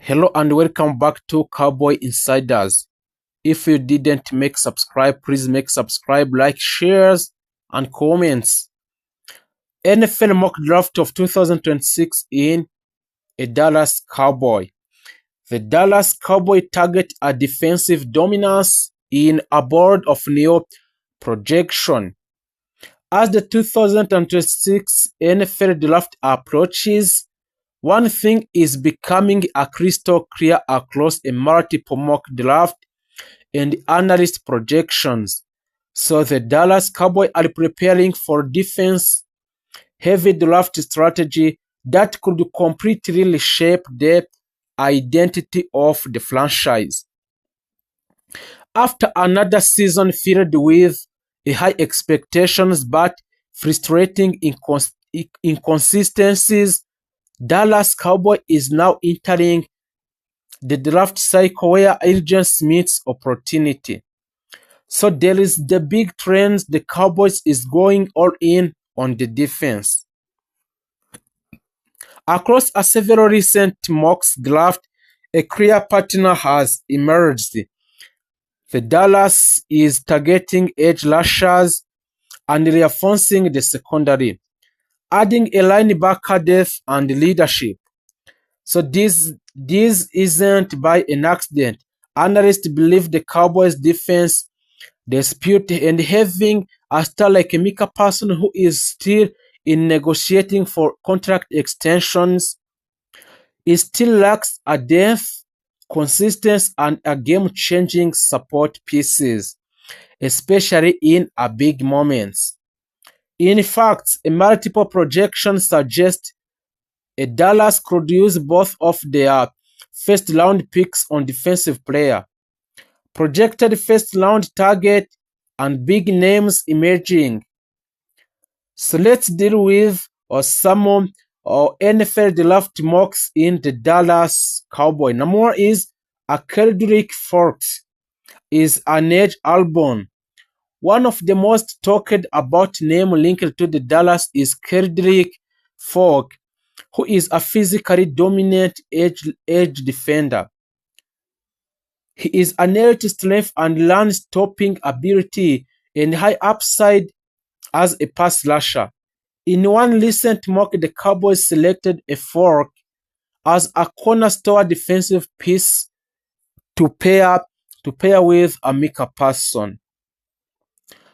Hello and welcome back to Cowboy Insiders. If you didn't make subscribe, please make subscribe, like, shares, and comments. NFL mock draft of 2026 in a Dallas Cowboy. The Dallas Cowboy target a defensive dominance in a board of new projection. As the 2026 NFL draft approaches, one thing is becoming a crystal clear across a multiple mock draft and analyst projections. So the Dallas Cowboys are preparing for defense-heavy draft strategy that could completely reshape the identity of the franchise. After another season filled with high expectations but frustrating inconsistencies, Dallas Cowboy is now entering the draft cycle where urgency meets opportunity. So there is the big trend. The Cowboys is going all in on the defense. Across several recent mock draft, a clear pattern has emerged. The Dallas is targeting edge rushers and reinforcing the secondary, adding a linebacker depth and leadership. So this isn't by an accident. Analysts believe the Cowboys defense dispute and having a star like Micah Parsons, who is still in negotiating for contract extensions, it still lacks a depth, consistency, and a game-changing support pieces, especially in a big moments. In fact, multiple projections suggest a Dallas could use both of their first-round picks on defensive player, projected first-round target, and big names emerging. So let's deal with some NFL draft mocks in the Dallas Cowboy. Number one is a Kendrick Fox is an edge Albon. One of the most talked about name linked to the Dallas is Kendrick Fox, who is a physically dominant edge defender. He is an elite strength and run-stopping ability and high upside as a pass rusher. In one recent mock, the Cowboys selected a Fox as a cornerstone defensive piece to pair with Micah Parsons.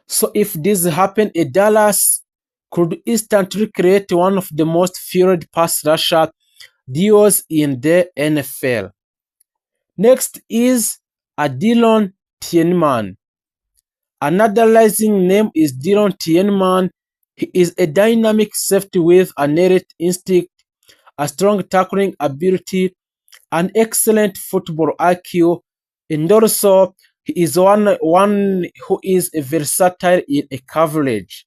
So if this happened, a Dallas could instantly create one of the most feared pass rusher duos in the NFL. Next is a Dylan Tienman. Another rising name is Dylan Tienman. He is a dynamic safety with an elite instinct, a strong tackling ability, an excellent football IQ, and also he is one who is versatile in a coverage.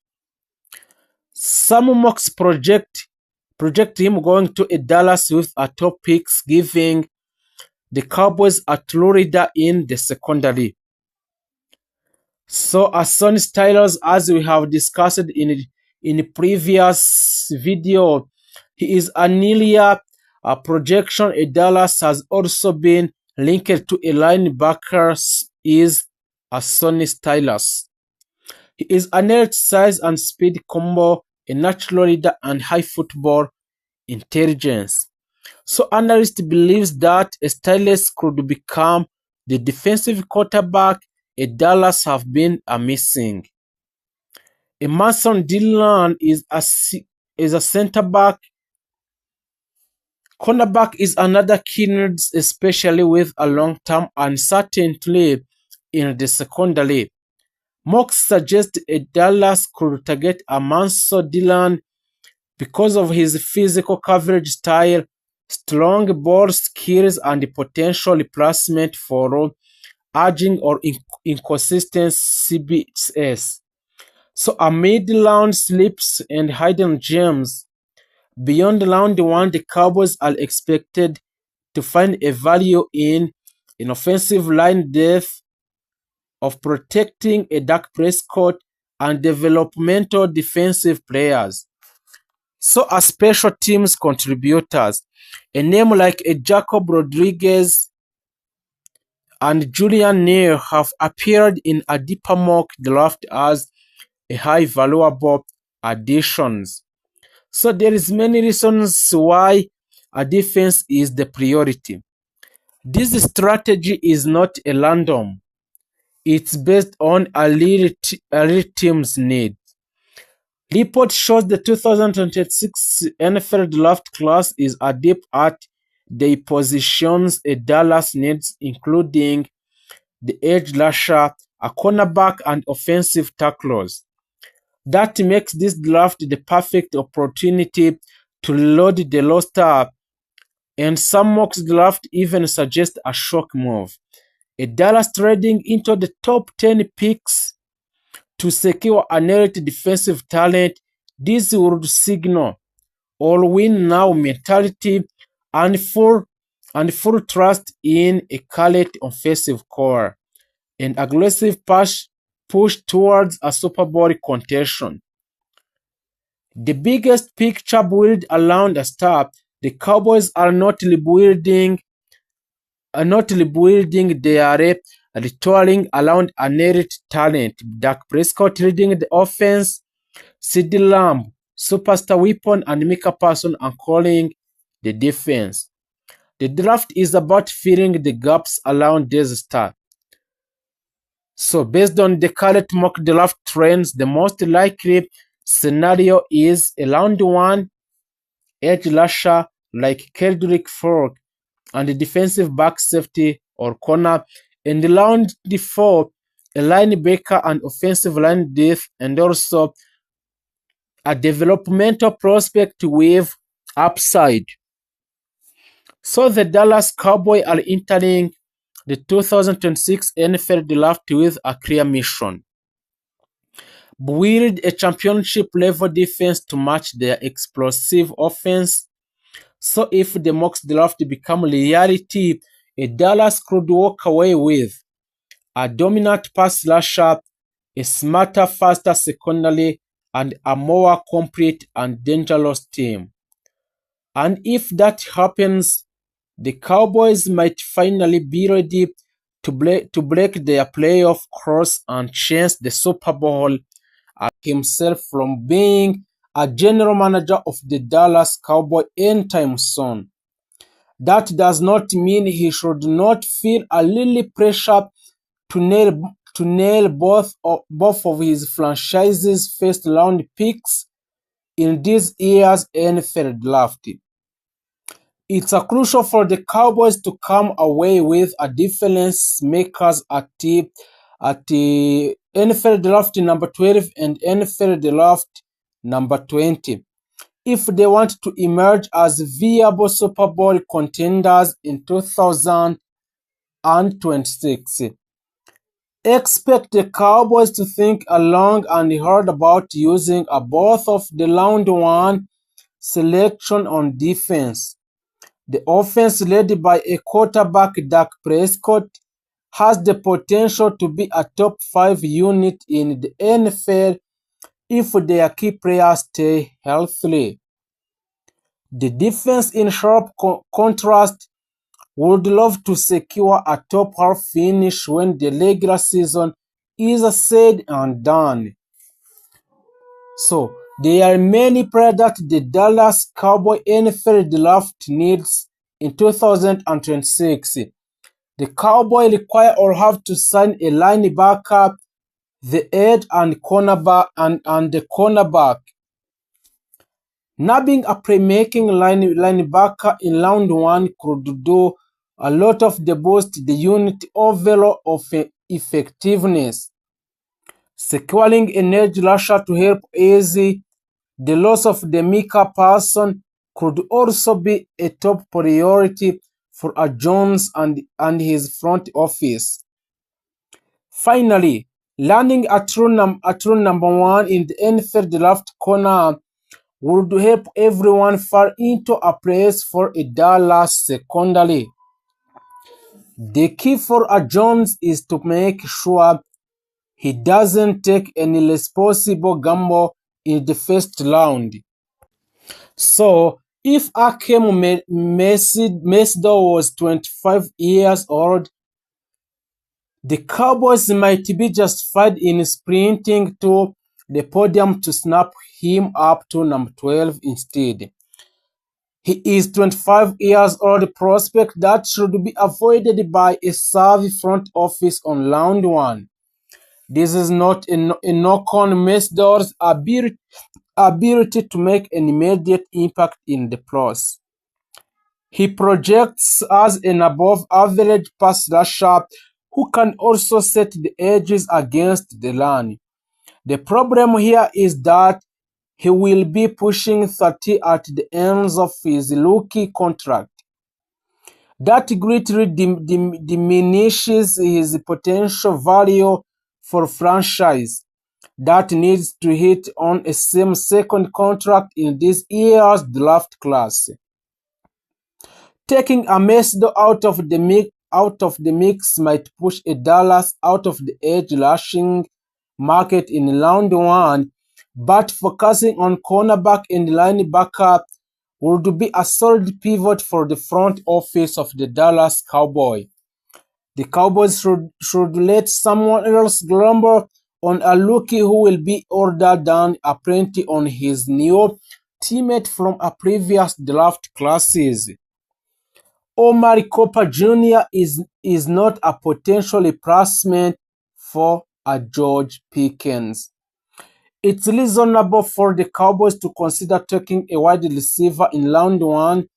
Some mocks project him going to a Dallas with a top picks, giving the Cowboys a true leader in the secondary. So Sonny Styles, as we have discussed in the previous video, he is an earlier projection. A Dallas has also been linked to a linebacker is a Sonny Styles. He is an elite size and speed combo, a natural leader, and high football intelligence. So analysts believe that Styles could become the defensive quarterback a Dallas have been missing. Mason Dillon is a center back. Cornerback is another key need, especially with a long-term uncertainty in the secondary. Mocks suggest a Dallas could target a Mason Dillon because of his physical coverage style, strong ball skills, and potential replacement for aging or inconsistent CBS. So amid round slips and hidden gems, beyond round one, the Cowboys are expected to find a value in an offensive line depth of protecting a Dak Prescott and developmental defensive players. So as special teams contributors, a name like a Jacob Rodriguez and Julian Neal have appeared in a deeper mock draft as a high valuable additions. So there is many reasons why a defense is the priority. This strategy is not a random. It's based on a elite team's need. Report shows the 2026 NFL draft class is adept at the positions a Dallas needs, including the edge rusher, a cornerback, and offensive tacklers. That makes this draft the perfect opportunity to load the roster, and some mock draft even suggest a shock move. A Dallas trading into the top 10 picks to secure an elite defensive talent. This would signal all win now mentality and full trust in a current offensive core, an aggressive push towards a Super Bowl contention. The biggest picture build around a star. The Cowboys are not rebuilding they are retiring around an elite talent. Dak Prescott leading the offense, CeeDee Lamb, superstar weapon, and Micah Parsons calling the defense. The draft is about filling the gaps around this star. So based on the current mock draft trends, the most likely scenario is a round 1 edge rusher like Kendrick Ford and a defensive back safety or corner, and round 4 a linebacker and offensive line depth, and also a developmental prospect with upside. So the Dallas Cowboys are entering the 2026 NFL draft with a clear mission: build a championship level defense to match their explosive offense. So if the mock draft become reality, a Dallas could walk away with a dominant pass rusher, a smarter, faster secondary, and a more complete and dangerous team. And if that happens, the Cowboys might finally be ready to break their playoff course and change the Super Bowl himself from being a general manager of the Dallas Cowboys anytime soon. That does not mean he should not feel a little pressure to nail both of his franchise's first round picks in this year's NFL draft. It's crucial for the Cowboys to come away with a difference makers at the NFL draft number 12 and NFL draft number 20 if they want to emerge as viable Super Bowl contenders in 2026. Expect the Cowboys to think long and hard about using both of the round 1 selection on defense. The offense led by a quarterback, Dak Prescott, has the potential to be a top 5 unit in the NFL if their key players stay healthy. The defense, in sharp contrast, would love to secure a top half finish when the regular season is said and done. So, there are many players that the Dallas Cowboys NFL draft needs in 2026. The Cowboys require or have to sign a linebacker, the edge, and the cornerback. Nabbing a playmaking linebacker in round 1 could do a lot of the boost the unit overall of effectiveness. Securing an edge rusher to help ease the loss of the Micah Parsons could also be a top priority for Jones and his front office. Finally, landing a true number 1 in the NFL draft corner would help everyone fall into a place for a Dallas secondary. The key for Jones is to make sure he doesn't take any responsible gamble in the first round. So, if Akem Mesdo was 25 years old, the Cowboys might be justified in sprinting to the podium to snap him up to number 12 instead. He is 25 years old prospect that should be avoided by a savvy front office on round one. This is not a knock on Mesdor's ability to make an immediate impact in the plus. He projects as an above-average pass rusher who can also set the edges against the run. The problem here is that he will be pushing 30 at the ends of his rookie contract. That greatly diminishes his potential value for a franchise that needs to hit on a same second contract in this year's draft class. Taking a Mesdo out of the mix might push a Dallas out of the edge rushing market in round one, but focusing on cornerback and linebacker would be a solid pivot for the front office of the Dallas Cowboys. The Cowboys should let someone else grumble on a rookie who will be ordered down apparently on his new teammate from a previous draft classes. Omar Cooper Jr. is not a potential replacement for a George Pickens. It's reasonable for the Cowboys to consider taking a wide receiver in round one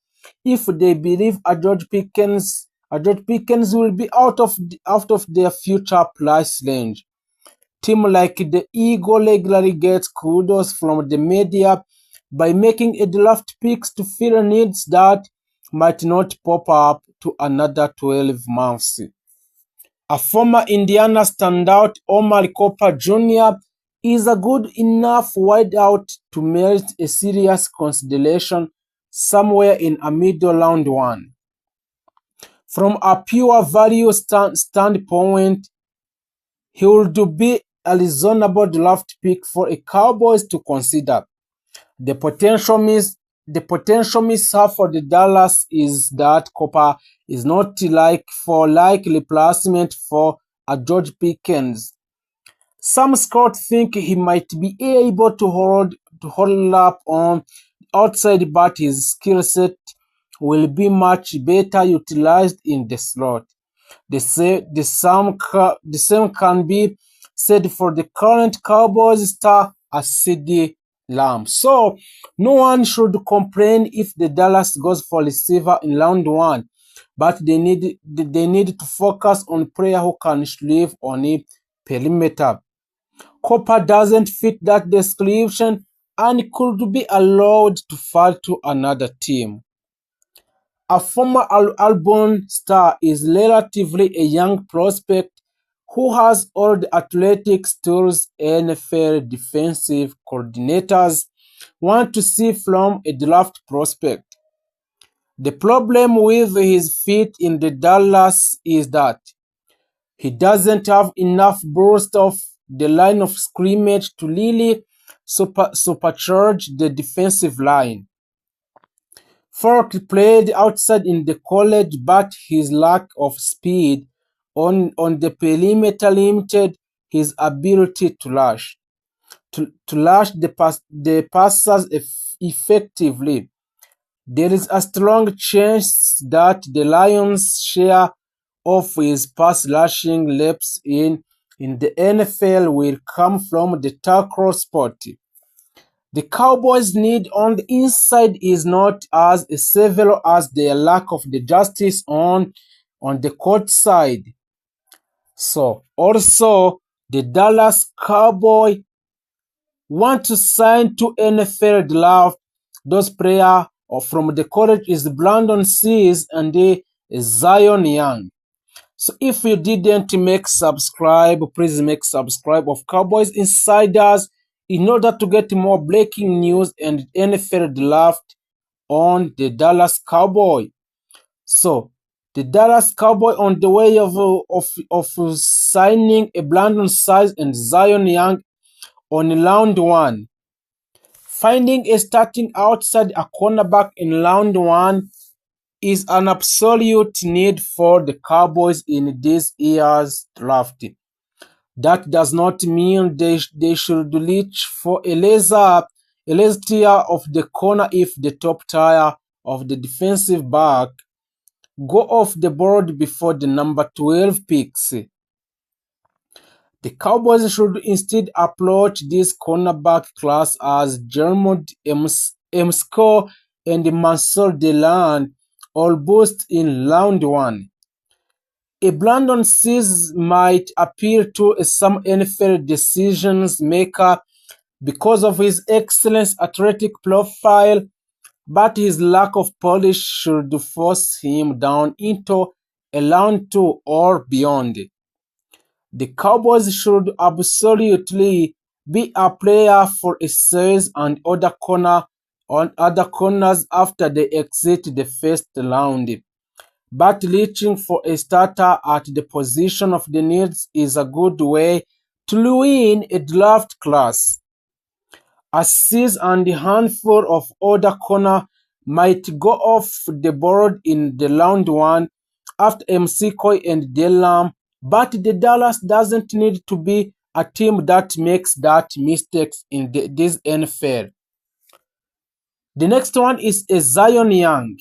if they believe a George Pickens will be out of their future price range. Team like the Eagles regularly gets kudos from the media by making a draft picks to fill needs that might not pop up to another 12 months. A former Indiana standout, Omar Cooper Jr., is a good enough wideout to merit a serious consideration somewhere in a middle round one. From a pure value standpoint, he would be a reasonable draft pick for a Cowboys to consider. The potential mishap for the Dallas is that Cooper is not like replacement for a George Pickens. Some scouts think he might be able to hold up on outside, but his skill set will be much better utilized in the slot. The same can be said for the current Cowboys star CeeDee Lamb. So, no one should complain if the Dallas goes for receiver in round one, but they need to focus on player who can live on a perimeter. Cooper doesn't fit that description and could be allowed to fall to another team. A former Auburn star is relatively a young prospect who has all the athletic tools NFL defensive coordinators want to see from a draft prospect. The problem with his fit in the Dallas is that he doesn't have enough burst off the line of scrimmage to really supercharge the defensive line. Falk played outside in the college, but his lack of speed on the perimeter limited his ability to rush the passers effectively. There is a strong chance that the Lions' share of his pass rushing reps in the NFL will come from the tackle spot. The Cowboys' need on the inside is not as severe as their lack of the justice on the court side. So, also, the Dallas Cowboys want to sign to NFL draft those players from the college is Brandon Sears and Zion Young. So if you didn't make subscribe, please make subscribe of Cowboys Insiders in order to get more breaking news and NFL draft on the Dallas Cowboy. So the Dallas Cowboy on the way of signing a Brandon Size and Zion Young on round one. Finding a starting outside a cornerback in round 1 is an absolute need for the Cowboys in this year's draft. That does not mean they should reach for a lesser tier of the corner if the top tier of the defensive back go off the board before the number 12 picks. The Cowboys should instead approach this cornerback class as Jermud Emsco and Mansour Delan all boost in round 1. A Brandon Seas might appeal to some NFL decisions maker because of his excellent athletic profile, but his lack of polish should force him down into a round 2 or beyond. The Cowboys should absolutely be a player for a size and other corners after they exit the first round. But reaching for a starter at the position of the needs is a good way to win a draft class. A seize and a handful of other corner might go off the board in the round 1 after McCoy and Delam, but the Dallas doesn't need to be a team that makes that mistakes in this NFL. The next one is a Zion Young.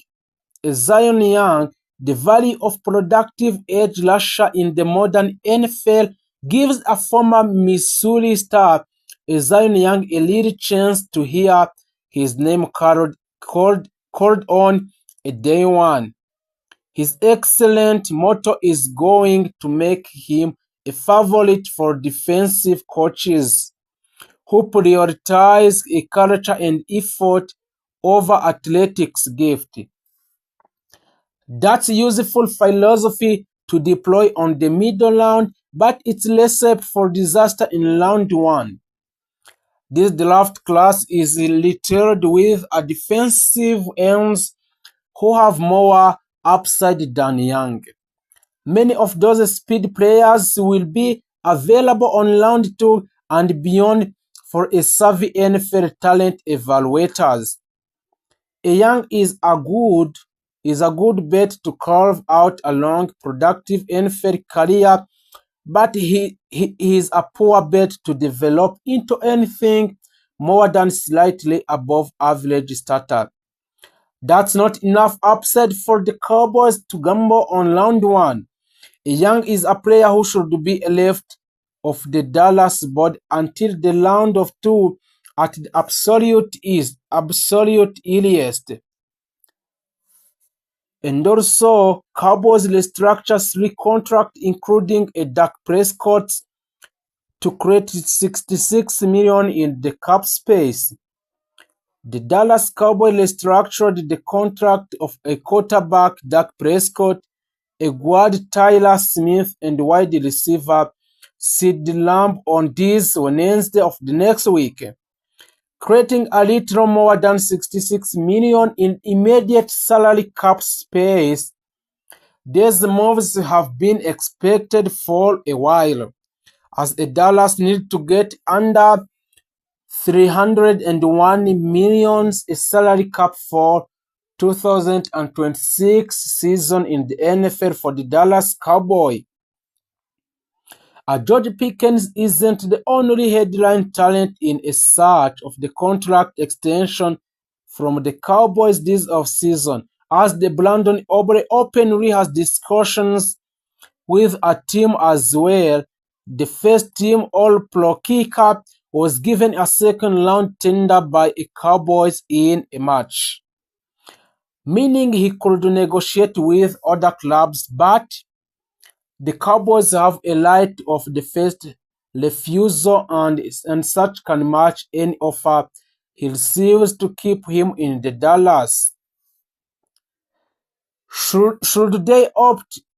Zion Young, the value of productive edge rusher in the modern NFL, gives a former Missouri star Zion Young a little chance to hear his name called on a day 1. His excellent motor is going to make him a favorite for defensive coaches who prioritize a character and effort over athletics gift. That's useful philosophy to deploy on the middle round, but it's recipe for disaster in round 1. This draft class is littered with defensive ends who have more upside than Young. Many of those speed players will be available on round 2 and beyond for a savvy NFL talent evaluators. A Young is a good bet to carve out a long, productive NFL career, but he is a poor bet to develop into anything more than slightly above average starter. That's not enough upside for the Cowboys to gamble on round 1. Young is a player who should be left off the Dallas board until the round of 2 at the absolute earliest. And also, Cowboys restructure 3 contracts, including a Dak Prescott, to create $66 million in the cap space. The Dallas Cowboys restructured the contract of a quarterback, Dak Prescott, a guard, Tyler Smith, and wide receiver, CeeDee Lamb on this Wednesday of the next week, creating a little more than $66 million in immediate salary cap space. These moves have been expected for a while, as the Dallas need to get under $301 million salary cap for 2026 season in the NFL for the Dallas Cowboys. George Pickens isn't the only headline talent in a search of the contract extension from the Cowboys this offseason, as the Brandon Aubrey openly has discussions with a team as well. The first team All-Pro kicker was given a second-round tender by a Cowboys in March, meaning he could negotiate with other clubs, but the Cowboys have a right of the first refusal and such can match any offer he receives to keep him in the Dallas. Should they opt